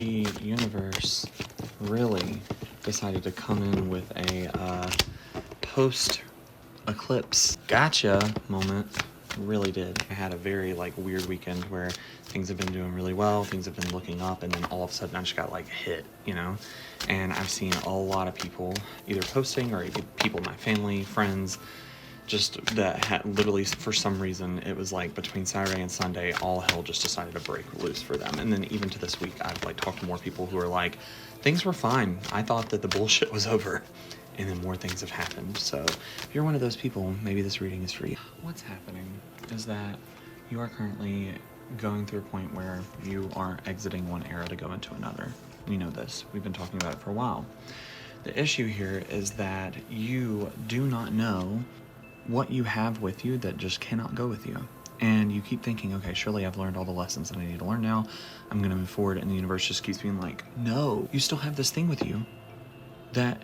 The universe really decided to come in with a post-eclipse gotcha moment. Really did. I had a very weird weekend where things have been doing really well, things have been looking up, and then all of a sudden I just got hit, And I've seen a lot of people either posting or even people in my family, friends, just that had literally for some reason it was between Saturday and Sunday all hell just decided to break loose for them. And then even to this week I've talked to more people who are things were fine, I thought that the bullshit was over, and then more things have happened. So if you're one of those people, maybe this reading is for you. What's happening is that you are currently going through a point where you are exiting one era to go into another. We know this, we've been talking about it for a while. The issue here is that you do not know what you have with you that just cannot go with you. And you keep thinking, okay, surely I've learned all the lessons that I need to learn now. I'm going to move forward. And the universe just keeps being no, you still have this thing with you that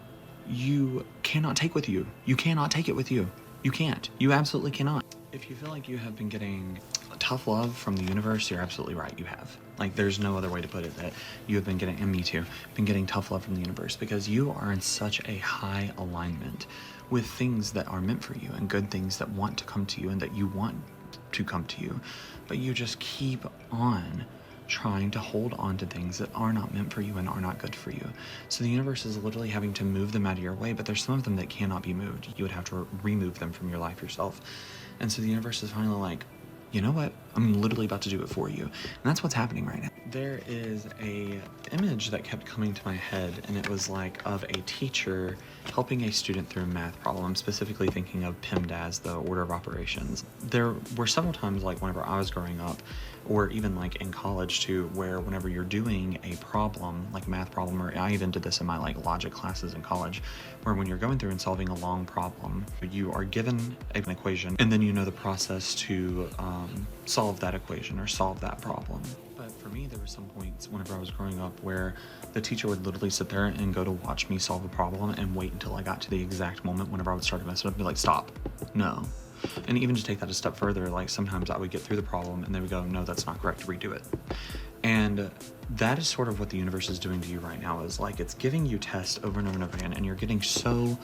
you cannot take with you. You cannot take it with you. You can't. You absolutely cannot. If you feel like you have been getting tough love from the universe, you're absolutely right. You have. There's no other way to put it, that you have been getting, and me too, been getting tough love from the universe, because you are in such a high alignment with things that are meant for you and good things that want to come to you and that you want to come to you. But you just keep on trying to hold on to things that are not meant for you and are not good for you. So the universe is literally having to move them out of your way, but there's some of them that cannot be moved. You would have to remove them from your life yourself. And so the universe is finally you know what? I'm literally about to do it for you. And that's what's happening right now. There is a image that kept coming to my head, and it was of a teacher helping a student through a math problem. I'm specifically thinking of PEMDAS, the order of operations. There were several times whenever I was growing up, or even in college too, where whenever you're doing a problem, a math problem, or I even did this in my logic classes in college, where when you're going through and solving a long problem, you are given an equation, and then you know the process to solve that equation or solve that problem. But for me, there were some points whenever I was growing up where the teacher would literally sit there and go to watch me solve a problem and wait until I got to the exact moment whenever I would start to mess it up and be stop, no. And even to take that a step further, sometimes I would get through the problem and they would go, no, that's not correct, redo it. And that is sort of what the universe is doing to you right now, is it's giving you tests over and over and over again, and you're getting so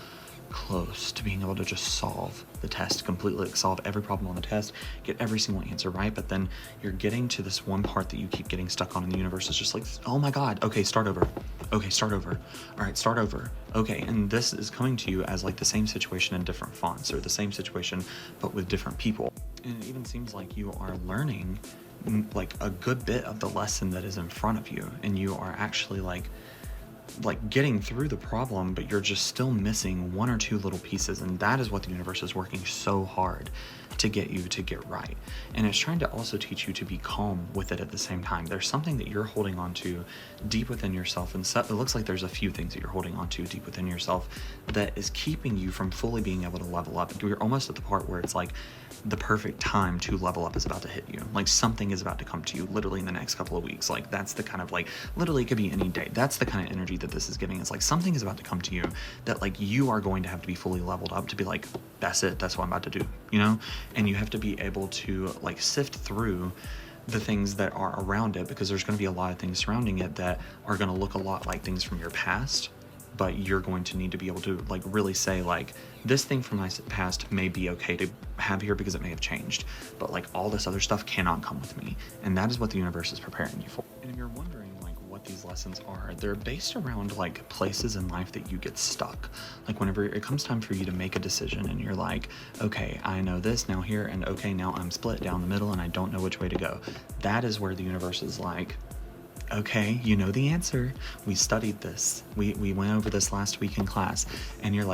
close to being able to just solve the test completely, solve every problem on the test, get every single answer right, but then you're getting to this one part that you keep getting stuck on, and the universe is just oh my god, okay, start over, okay, start over, all right, start over, okay. And this is coming to you as the same situation in different fonts, or the same situation but with different people. And it even seems like you are learning a good bit of the lesson that is in front of you, and you are actually getting through the problem, but you're just still missing one or two little pieces. And that is what the universe is working so hard to get you to get right. And it's trying to also teach you to be calm with it at the same time. There's something that you're holding on to deep within yourself, and it looks like there's a few things that you're holding on to deep within yourself that is keeping you from fully being able to level up. You're almost at the part where it's the perfect time to level up is about to hit you. Something is about to come to you literally in the next couple of weeks. That's the kind of literally it could be any day. That's the kind of energy that this is giving. It's something is about to come to you that you are going to have to be fully leveled up to be that's it, that's what I'm about to do, And you have to be able to sift through the things that are around it, because there's going to be a lot of things surrounding it that are going to look a lot like things from your past, but you're going to need to be able to really say this thing from my past may be okay to have here because it may have changed, but all this other stuff cannot come with me. And that is what the universe is preparing you for. And if you're wondering what these lessons are, they're based around places in life that you get stuck. Whenever it comes time for you to make a decision and you're okay, I know this now here, and okay, now I'm split down the middle and I don't know which way to go. That is where the universe is okay, you know the answer. We studied this. We went over this last week in class, and you're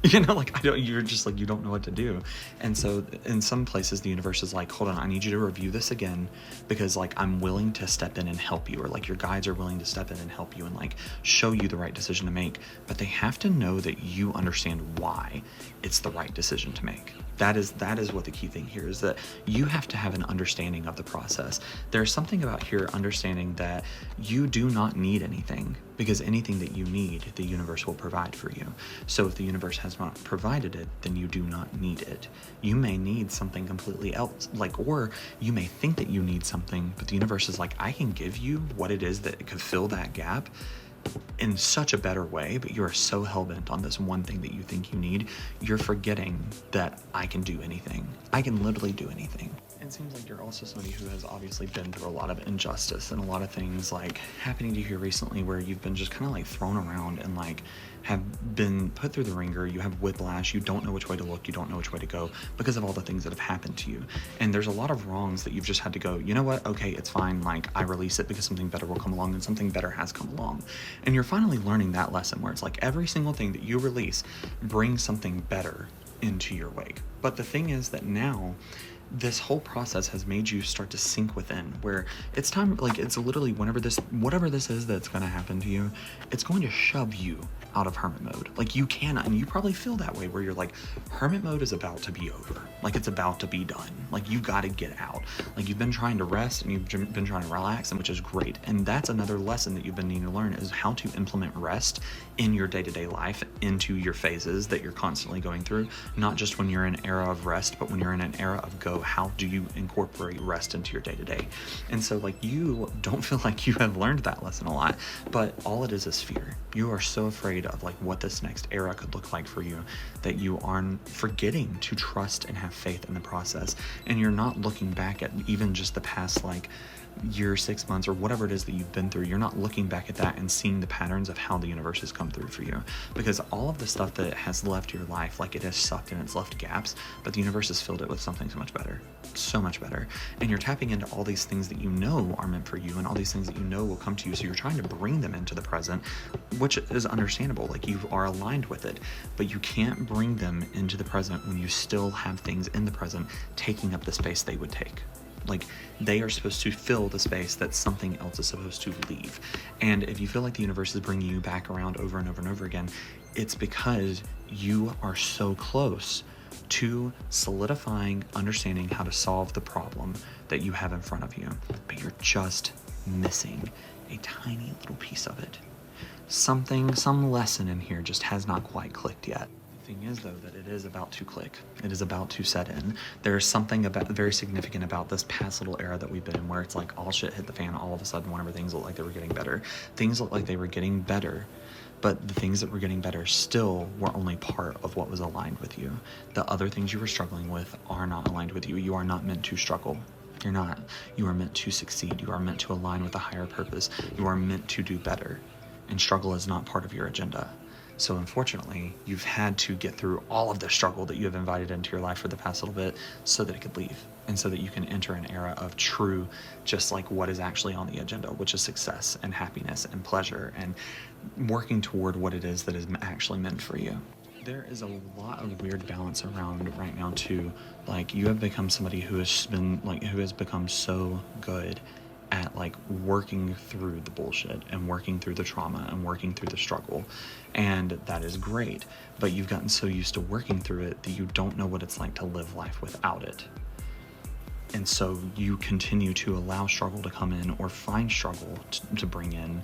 you're just you don't know what to do. And so in some places the universe is hold on, I need you to review this again, because I'm willing to step in and help you, or your guides are willing to step in and help you and show you the right decision to make. But they have to know that you understand why it's the right decision to make. That is what the key thing here is, that you have to have an understanding of the process. There's something about here understanding that you do not need anything. because anything that you need, the universe will provide for you. So if the universe has not provided it, then you do not need it. You may need something completely else, or you may think that you need something, but the universe is like, I can give you what it is that could fill that gap in such a better way, but you are so hell-bent on this one thing that you think you need, you're forgetting that I can do anything. I can literally do anything. It seems like you're also somebody who has obviously been through a lot of injustice and a lot of things happening to you here recently where you've been just kind of thrown around and have been put through the ringer. You have whiplash. You don't know which way to look. You don't know which way to go because of all the things that have happened to you. And there's a lot of wrongs that you've just had to go, you know what? Okay, it's fine. I release it because something better will come along, and something better has come along. And you're finally learning that lesson where it's every single thing that you release brings something better into your wake. But the thing is that now this whole process has made you start to sink within, where it's time, it's literally whatever this is that's going to happen to you, it's going to shove you out of hermit mode. You cannot, and you probably feel that way, where you're hermit mode is about to be over. It's about to be done. You got to get out. You've been trying to rest and you've been trying to relax, and which is great. And that's another lesson that you've been needing to learn, is how to implement rest in your day-to-day life, into your phases that you're constantly going through, not just when you're in an era of rest, but when you're in an era of go. How do you incorporate rest into your day-to-day? And so you don't feel like you have learned that lesson a lot, but all it is fear. You are so afraid of what this next era could look like for you, that you are forgetting to trust and have faith in the process. And you're not looking back at even just the past year, 6 months, or whatever it is that you've been through. You're not looking back at that and seeing the patterns of how the universe has come through for you, because all of the stuff that has left your life, it has sucked and it's left gaps, but the universe has filled it with something so much better, so much better. And you're tapping into all these things that you know are meant for you, and all these things that you know will come to you. So you're trying to bring them into the present, which is understandable. You are aligned with it, but you can't bring them into the present when you still have things in the present taking up the space they would take. They are supposed to fill the space that something else is supposed to leave. And if you feel like the universe is bringing you back around over and over and over again, it's because you are so close to solidifying, understanding how to solve the problem that you have in front of you, but you're just missing a tiny little piece of it. Some lesson in here just has not quite clicked yet. Thing is, though, that it is about to click. It is about to set in. There's something very significant about this past little era that we've been in, where it's all shit hit the fan all of a sudden whenever things look like they were getting better. Things look like they were getting better, but the things that were getting better still were only part of what was aligned with you. The other things you were struggling with are not aligned with you. You are not meant to struggle. You're not. You are meant to succeed. You are meant to align with a higher purpose. You are meant to do better. And struggle is not part of your agenda. So unfortunately, you've had to get through all of the struggle that you have invited into your life for the past little bit so that it could leave, and so that you can enter an era of true, just what is actually on the agenda, which is success and happiness and pleasure and working toward what it is that is actually meant for you. There is a lot of weird balance around right now too. You have become somebody who has become so good at working through the bullshit and working through the trauma and working through the struggle, and that is great, but you've gotten so used to working through it that you don't know what it's like to live life without it. And so you continue to allow struggle to come in, or find struggle to bring in,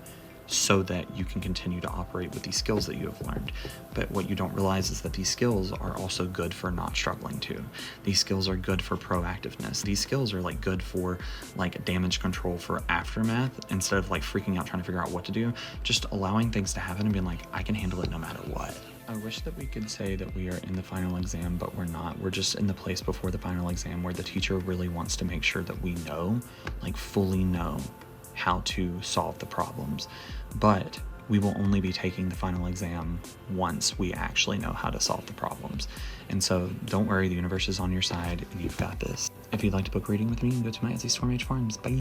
so that you can continue to operate with these skills that you have learned. But what you don't realize is that these skills are also good for not struggling too. These skills are good for proactiveness. These skills are good for damage control, for aftermath, instead of freaking out trying to figure out what to do, just allowing things to happen and being I can handle it no matter what. I wish that we could say that we are in the final exam, but we're not. We're just in the place before the final exam where the teacher really wants to make sure that we know, fully know how to solve the problems. But we will only be taking the final exam once we actually know how to solve the problems. And so don't worry, the universe is on your side and you've got this. If you'd like to book a reading with me, go to my Etsy store, Mage Farms. Bye.